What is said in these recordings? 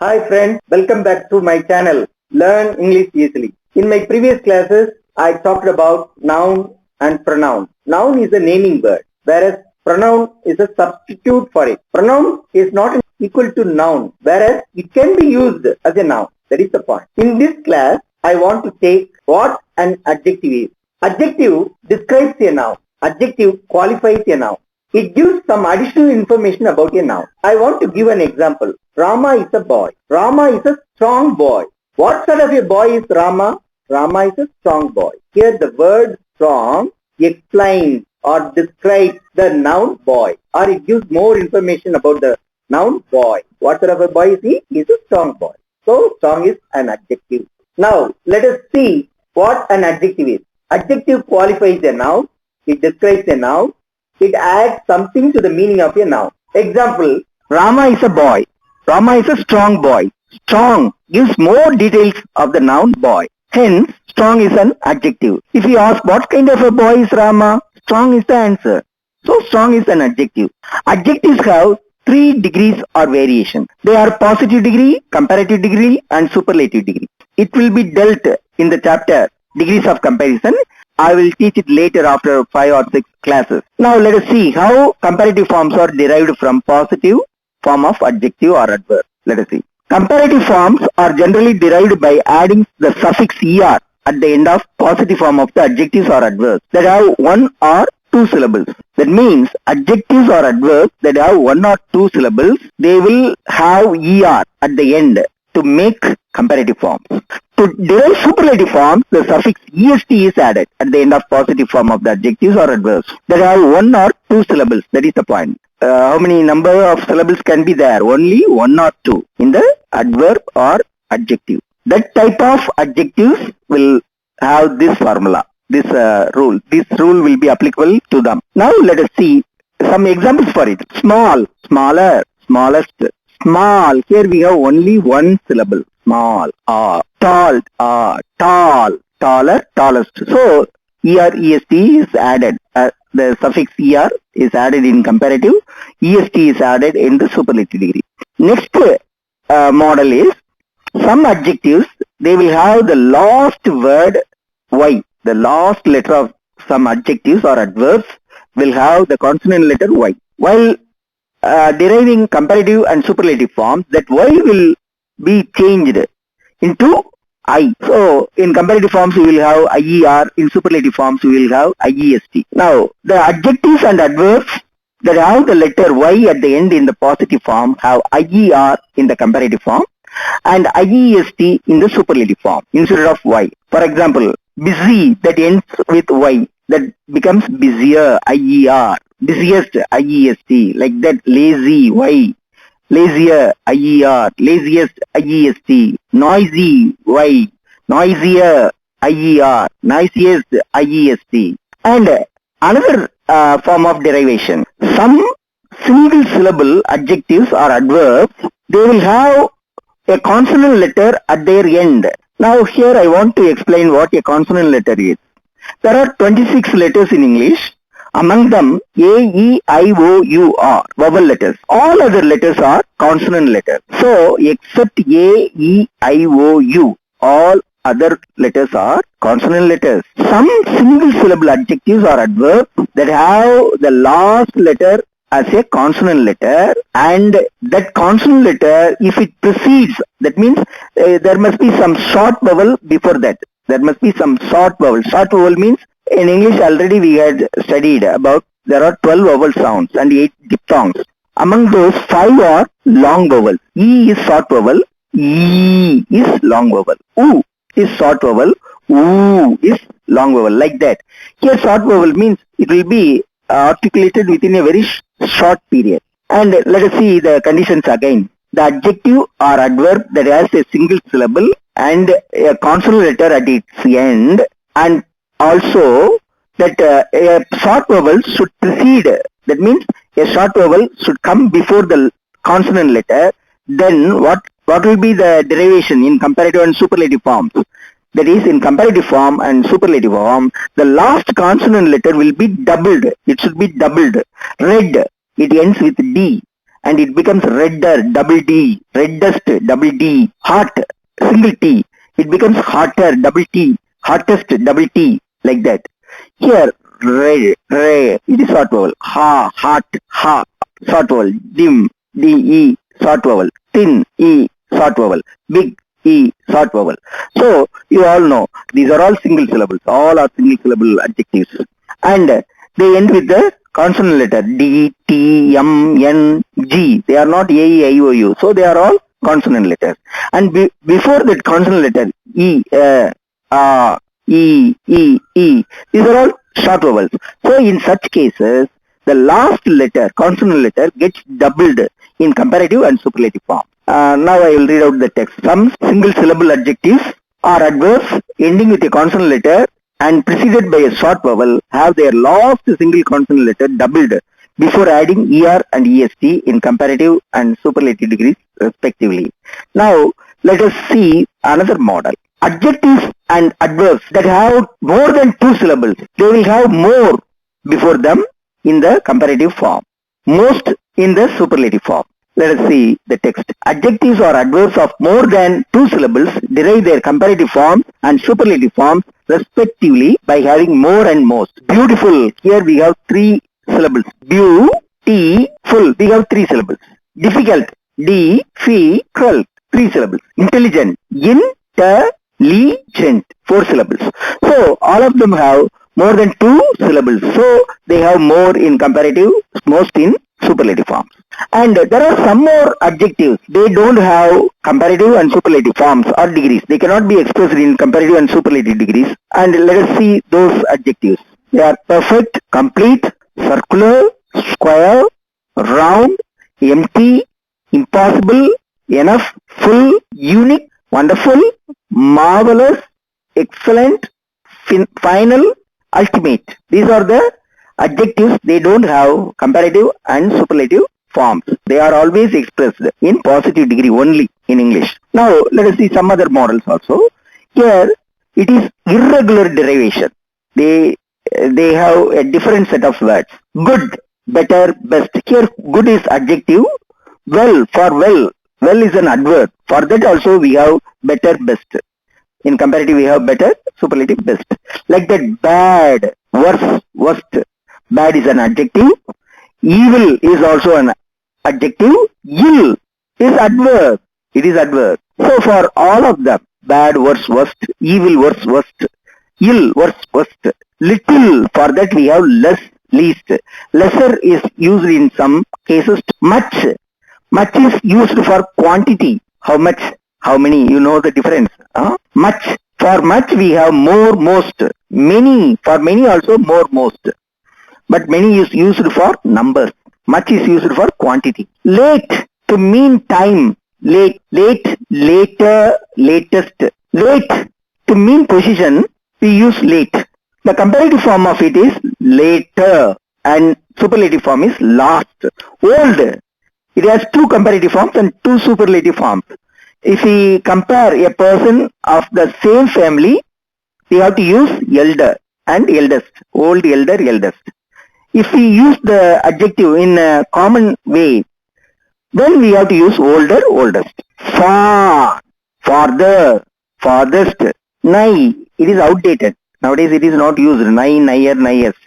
Hi friends, welcome back to my channel, Learn English Easily. In my previous classes, I talked about noun and pronoun. Noun is a naming word, whereas pronoun is a substitute for it. Pronoun is not equal to noun, whereas it can be used as a noun. That is the point. In this class, I want to take what an adjective is. Adjective describes a noun. Adjective qualifies a noun. It gives some additional information about a noun. I want to give an example. Rama is a boy. Rama is a strong boy. What sort of a boy is Rama? Rama is a strong boy. Here the word strong explains or describes the noun boy, or it gives more information about the noun boy. What sort of a boy is he? He is a strong boy. So strong is an adjective. Now let us see what an adjective is. Adjective qualifies a noun. It describes a noun. It adds something to the meaning of a noun. Example, Rama is a boy. Rama is a strong boy. Strong gives more details of the noun boy. Hence, strong is an adjective. If you ask what kind of a boy is Rama, strong is the answer. So, strong is an adjective. Adjectives have 3 degrees or variation. They are positive degree, comparative degree and superlative degree. It will be dealt in the chapter degrees of comparison. I will teach it later after 5 or 6 classes. Now let us see how comparative forms are derived from positive form of adjective or adverb. Let us see. Comparative forms are generally derived by adding the suffix er at the end of positive form of the adjectives or adverbs that have 1 or 2 syllables. That means adjectives or adverbs that have 1 or 2 syllables, they will have er at the end to make comparative forms. To derive superlative forms, the suffix est is added at the end of positive form of the adjectives or adverbs that have 1 or 2 syllables. That is the point. How many number of syllables can be there? Only 1 or 2 in the adverb or adjective. That type of adjectives will have this formula, this rule. This rule will be applicable to them. Now let us see some examples for it. Small, smaller, smallest. Small, here we have only 1 syllable. Small, tall, tall, taller, tallest. So, est is added. The suffix er is added in comparative. Est is added in the superlative degree. Next model is some adjectives. They will have the last word y. The last letter of some adjectives or adverbs will have the consonant letter y. While deriving comparative and superlative forms, that y will be changed into I. So, in comparative forms we will have IER, in superlative forms we will have IEST. Now, the adjectives and adverbs that have the letter Y at the end in the positive form have IER in the comparative form and IEST in the superlative form instead of Y. For example, busy that ends with Y, that becomes busier, IER. Busiest, IEST. Like that, lazy, Y. Lazier, IER. Laziest, IEST. Noisy, Y. Noisier, IER. Noisiest, IEST. And another form of derivation. Some single syllable adjectives or adverbs, they will have a consonant letter at their end. Now here I want to explain what a consonant letter is. There are 26 letters in English. Among them, A, E, I, O, U are vowel letters. All other letters are consonant letters. So, except A, E, I, O, U, all other letters are consonant letters. Some single syllable adjectives or adverbs that have the last letter as a consonant letter, and that consonant letter, if it precedes, that means there must be some short vowel before that. There must be some short vowel. Short vowel means, in English already we had studied about there are 12 vowel sounds and 8 diphthongs. Among those 5 are long vowels. E is short vowel, E is long vowel. U is short vowel, U is long vowel, like that. Here short vowel means it will be articulated within a very short period. And let us see the conditions again. The adjective or adverb that has a single syllable and a consonant letter at its end, and also that a short vowel should precede. That means a short vowel should come before the consonant letter. Then what will be the derivation in comparative and superlative forms? That is, in comparative form and superlative form, the last consonant letter will be doubled. It should be doubled. Red, it ends with D. and it becomes redder, double D, reddest, double D, hot, single T. It becomes hotter, double T, hottest, double T, like that. Here, re, it is short vowel. Ha, hot, ha, short vowel. Dim, D-E, short vowel. Thin, E, short vowel. Big, E, short vowel. So, you all know, these are all single syllables. All are single syllable adjectives. And they end with the consonant letter. D, T, M, N, G. They are not A, E, I, O, U. So, they are all consonant letters. And before that consonant letter, E, E, E, E. These are all short vowels. So, in such cases, the last letter, consonant letter, gets doubled in comparative and superlative form. Now I will read out the text. Some single syllable adjectives or adverbs ending with a consonant letter and preceded by a short vowel have their last single consonant letter doubled before adding ER and EST in comparative and superlative degrees respectively. Now, let us see another model. Adjectives and adverbs that have more than 2 syllables, they will have more before them in the comparative form, most in the superlative form. Let us see the text. Adjectives or adverbs of more than 2 syllables derive their comparative forms and superlative forms respectively by having more and most. Beautiful. Here we have 3 syllables. Beautiful. We have 3 syllables. Difficult. Difficult. 3 syllables. Intelligent. Intelligent. 4 syllables. So all of them have more than 2 syllables. So they have more in comparative, most in superlative forms. And there are some more adjectives. They don't have comparative and superlative forms or degrees. They cannot be expressed in comparative and superlative degrees. And let us see those adjectives. They are perfect, complete, circular, square, round, empty, impossible, enough, full, unique, wonderful, marvelous, excellent, final, ultimate. These are the adjectives. They don't have comparative and superlative forms. They are always expressed in positive degree only in English. Now, let us see some other models also. Here, it is irregular derivation. They have a different set of words. Good, better, best. Here, good is adjective. Well, for well. Well is an adverb. For that also we have better, best. In comparative we have better, superlative, best. Like that, bad, worse, worst. Bad is an adjective. Evil is also an adjective. Ill is adverb. It is adverb. So for all of them, bad, worse, worst, evil, worse, worst, ill, worse, worst. Little, for that we have less, least. Lesser is used in some cases. Much. Much is used for quantity. How much? How many? You know the difference. Much. For much we have more, most. Many. For many also more, most. But many is used for numbers. Much is used for quantity. Late, to mean time. Late, later, latest. Late, to mean position, we use late. The comparative form of it is later and superlative form is last. Old, it has 2 comparative forms and 2 superlative forms. If we compare a person of the same family, we have to use elder and eldest. Old, elder, eldest. If we use the adjective in a common way, then we have to use older, oldest. Far, farther, farthest. Nigh, it is outdated. Nowadays it is not used. Nigh, nigher, nighest.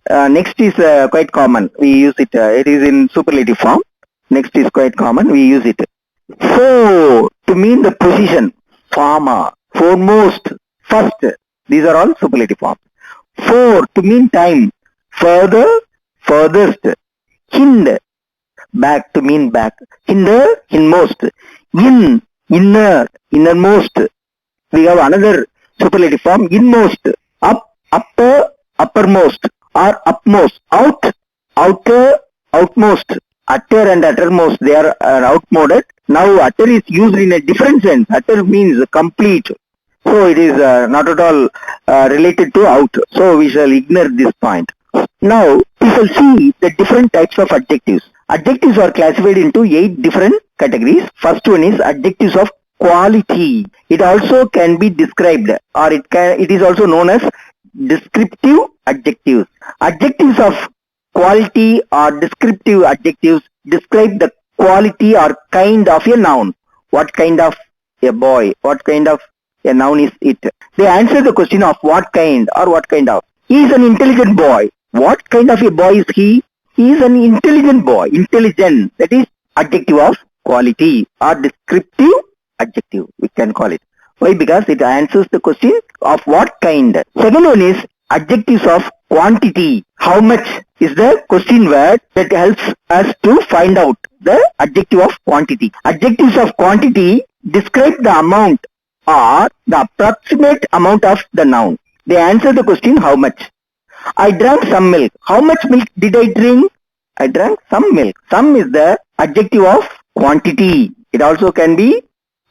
Next is quite common. We use it. It is in superlative form. Next is quite common. We use it. For, to mean the position. Farmer, foremost, first. These are all superlative forms. For, to mean time. Further, furthest. Hind, back, to mean back. Hinder, hindmost. In, inner, innermost. We have another superlative form. Inmost. Up, upper, uppermost. Or upmost. Out, outer, outmost. Utter and uttermost, they are outmoded. Now utter is used in a different sense. Utter means complete. So it is not at all related to out. So we shall ignore this point. Now we shall see the different types of adjectives. Adjectives are classified into 8 different categories. First one is adjectives of quality. It also can be described, or it is also known as descriptive adjectives. Adjectives of quality or descriptive adjectives describe the quality or kind of a noun. What kind of a boy? What kind of a noun is it? They answer the question of what kind or what kind of. He is an intelligent boy. What kind of a boy is he? He is an intelligent boy. Intelligent. That is adjective of quality or descriptive adjective. We can call it. Why? Because it answers the question of what kind. Second one is adjectives of quantity. How much is the question word that helps us to find out the adjective of quantity. Adjectives of quantity describe the amount or the approximate amount of the noun. They answer the question how much. I drank some milk. How much milk did I drink? I drank some milk. Some is the adjective of quantity. It also can be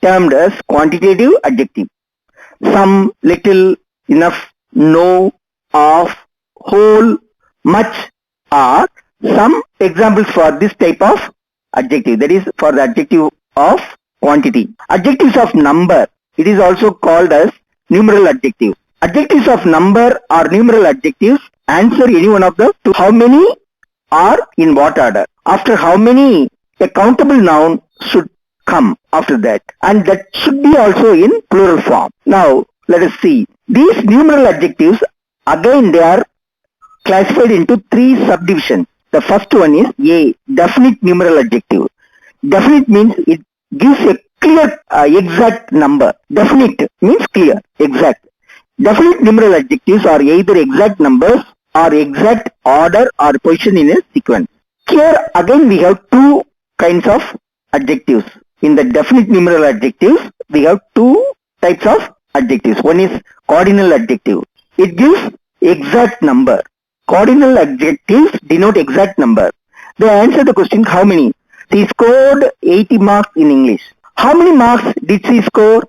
termed as quantitative adjective. Some, little, enough, no, of, whole, much are some examples for this type of adjective. That is for the adjective of quantity. Adjectives of number. It is also called as numeral adjectives. Adjectives of number or numeral adjectives answer any one of the two. How many or in what order. After how many, a countable noun should come after that, and that should be also in plural form. Now let us see. These numeral adjectives, again they are classified into three subdivisions. The first one is A, definite numeral adjective. Definite means it gives a clear exact number. Definite means clear, exact. Definite numeral adjectives are either exact numbers or exact order or position in a sequence. Here again we have two kinds of adjectives. In the definite numeral adjectives, we have two types of adjectives. One is cardinal adjective. It gives exact number. Cardinal adjectives denote exact number. They answer the question how many. She scored 80 marks in English. How many marks did she score?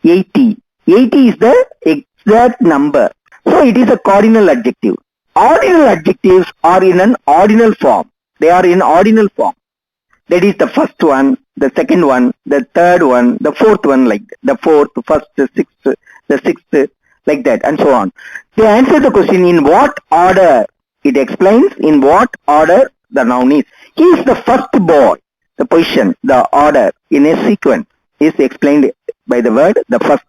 80. 80 is the exact number. So it is a cardinal adjective. Ordinal adjectives are in an ordinal form. They are in ordinal form. That is the first one, the second one, the third one, the fourth one, like the fourth, first, the sixth, like that, and so on. They answer the question in what order. It explains in what order the noun is. He is the first boy. The position, the order in a sequence is explained by the word the first.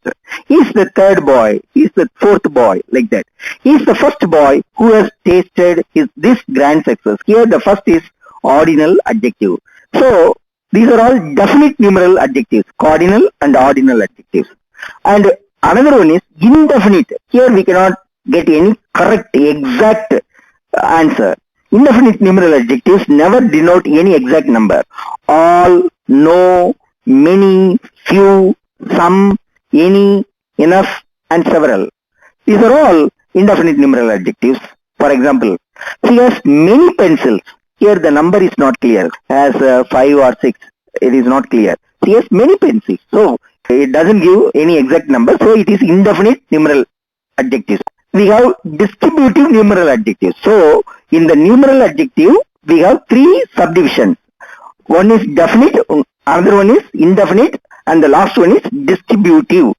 He is the third boy. He is the fourth boy, like that. He is the first boy who has tasted this grand success. Here the first is ordinal adjective. So these are all definite numeral adjectives, cardinal and ordinal adjectives. And another one is indefinite. Here we cannot get any correct, exact answer. Indefinite numeral adjectives never denote any exact number. All, no, many, few, some, any, enough, and several. These are all indefinite numeral adjectives. For example, she has many pencils. Here the number is not clear. As 5 or 6, it is not clear. She has many pencils. So it doesn't give any exact number. So it is indefinite numeral adjectives. We have distributive numeral adjectives. So in the numeral adjective, we have three subdivisions. One is definite, another one is indefinite, and the last one is distributive.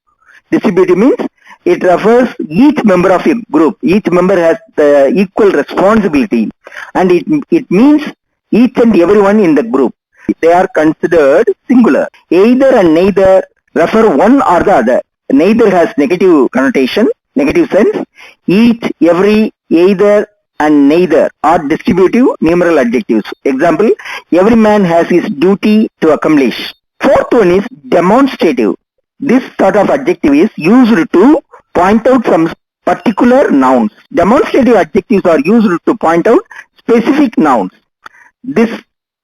Distributive means it refers each member of a group. Each member has the equal responsibility, and it means each and everyone in the group. They are considered singular. Either and neither refer one or the other. Neither has negative connotation, negative sense. Each, every, either, and neither are distributive numeral adjectives. Example, every man has his duty to accomplish. Fourth one is demonstrative. This sort of adjective is used to point out some particular nouns. Demonstrative adjectives are used to point out specific nouns. This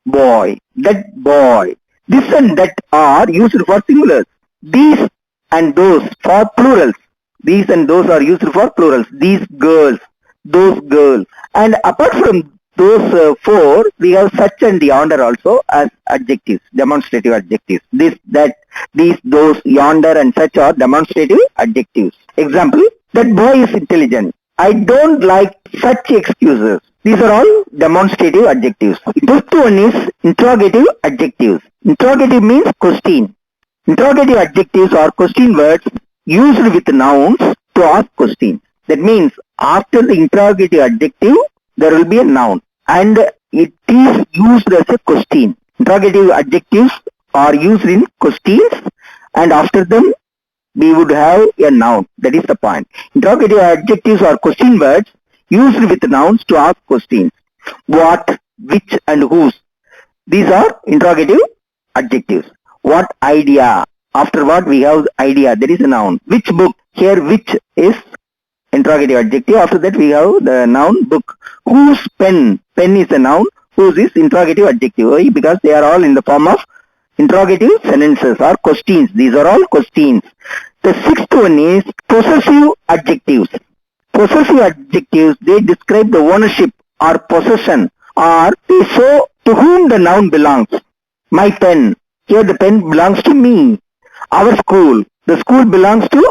boy, that boy, this and that are used for singulars. These and those for plurals. These and those are used for plurals. These girls, those girls. And apart from those four, we have such and yonder also as adjectives, demonstrative adjectives. This, that, these, those, yonder, and such are demonstrative adjectives. Example, that boy is intelligent. I don't like such excuses. These are all demonstrative adjectives. Fifth one is interrogative adjectives. Interrogative means question. Interrogative adjectives are question words used with nouns to ask questions. That means after the interrogative adjective, there will be a noun. and it is used as a question. Interrogative adjectives are used in questions, and after them we would have a noun. That is the point. Interrogative adjectives are question words used with nouns to ask questions. What, which, and whose. These are interrogative adjectives. What idea? After what we have idea. That is a noun. Which book? Here which is interrogative adjective. After that we have the noun book. Whose pen? Pen is a noun. Whose is interrogative adjective. Why? Because they are all in the form of interrogative sentences or questions. These are all questions. The sixth one is possessive adjectives. Possessive adjectives, they describe the ownership or possession or they show to whom the noun belongs. My pen. Here the pen belongs to me. Our school. The school belongs to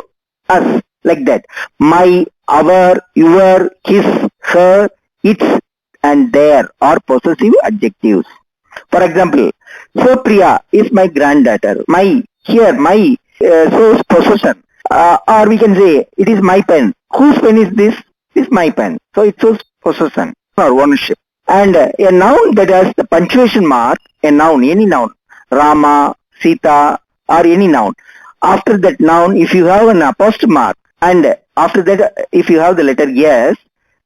us. Like that. My, our, your, his, her, its, and their are possessive adjectives. For example, Sivappriya is my granddaughter. My, here, my shows possession. Or we can say, it is my pen. Whose pen is this? This is my pen. So it shows possession or ownership. And a noun that has the punctuation mark, a noun, any noun, Rama, Sita, or any noun. After that noun, if you have an apostrophe mark, and after that, if you have the letter yes,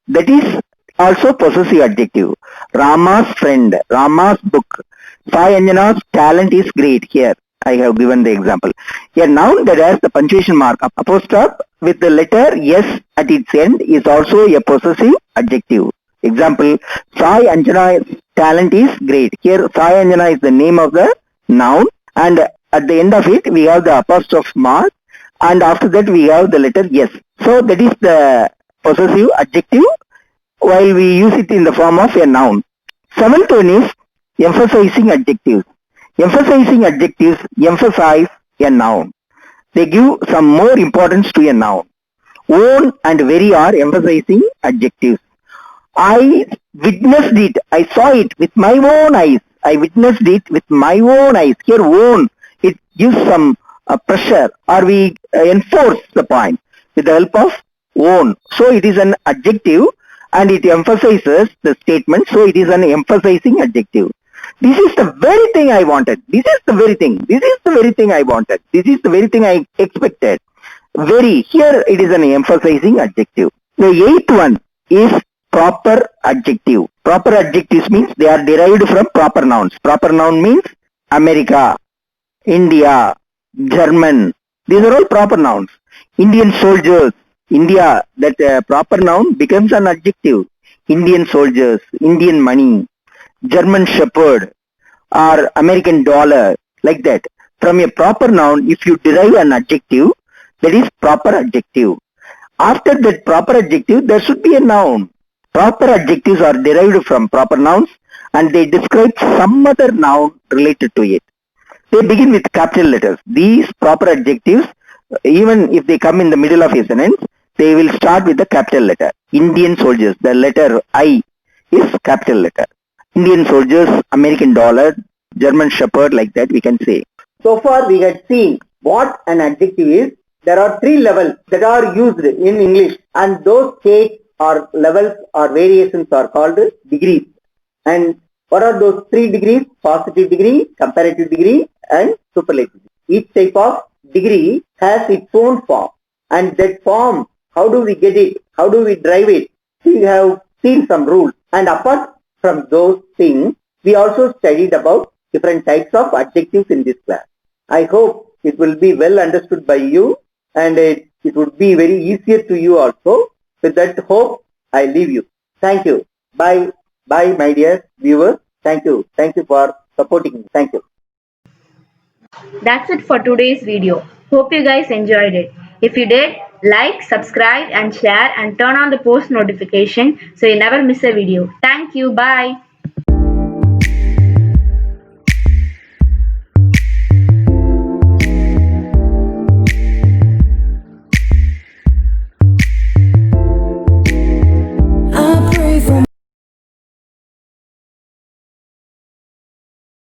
that is also possessive adjective. Rama's friend, Rama's book. Sai Anjana's talent is great. Here, I have given the example. A noun that has the punctuation mark, apostrophe with the letter yes at its end is also a possessive adjective. Example, Sai Anjana's talent is great. Here, Sai Anjana is the name of the noun, and at the end of it, we have the apostrophe mark, and after that, we have the letter yes. So, that is the possessive adjective while we use it in the form of a noun. Seventh one is emphasizing adjectives. Emphasizing adjectives emphasize a noun. They give some more importance to a noun. Own and very are emphasizing adjectives. I witnessed it. I saw it with my own eyes. I witnessed it with my own eyes. Here own, it gives some pressure or we enforce the point with the help of own. So it is an adjective and it emphasizes the statement. So it is an emphasizing adjective. This is the very thing I wanted. This is the very thing. This is the very thing I wanted. This is the very thing I expected. Very. Here it is an emphasizing adjective. The eighth one is proper adjective. Proper adjectives means they are derived from proper nouns. Proper noun means America, India, German. These are all proper nouns. Indian soldiers. India, that proper noun becomes an adjective. Indian soldiers, Indian money, German shepherd, or American dollar, like that. From a proper noun, if you derive an adjective, that is proper adjective. After that proper adjective, there should be a noun. Proper adjectives are derived from proper nouns and they describe some other noun related to it. They begin with capital letters. These proper adjectives, even if they come in the middle of a sentence, they will start with the capital letter. Indian soldiers, the letter I is capital letter. Indian soldiers, American dollar, German shepherd, like that we can say. So far we had seen what an adjective is. There are three levels that are used in English and those states or levels or variations are called degrees. And what are those three degrees? Positive degree, comparative degree and superlative. Each type of degree has its own form and that form, how do we get it? How do we drive it? We have seen some rules and apart from those things, we also studied about different types of adjectives in this class. I hope it will be well understood by you and it would be very easier to you also. With that hope, I leave you. Thank you. Bye. Bye, my dear viewers. Thank you. Thank you for supporting me. Thank you. That's it for today's video. Hope you guys enjoyed it. If you did, like, subscribe and share and turn on the post notification so you never miss a video. Thank you. Bye.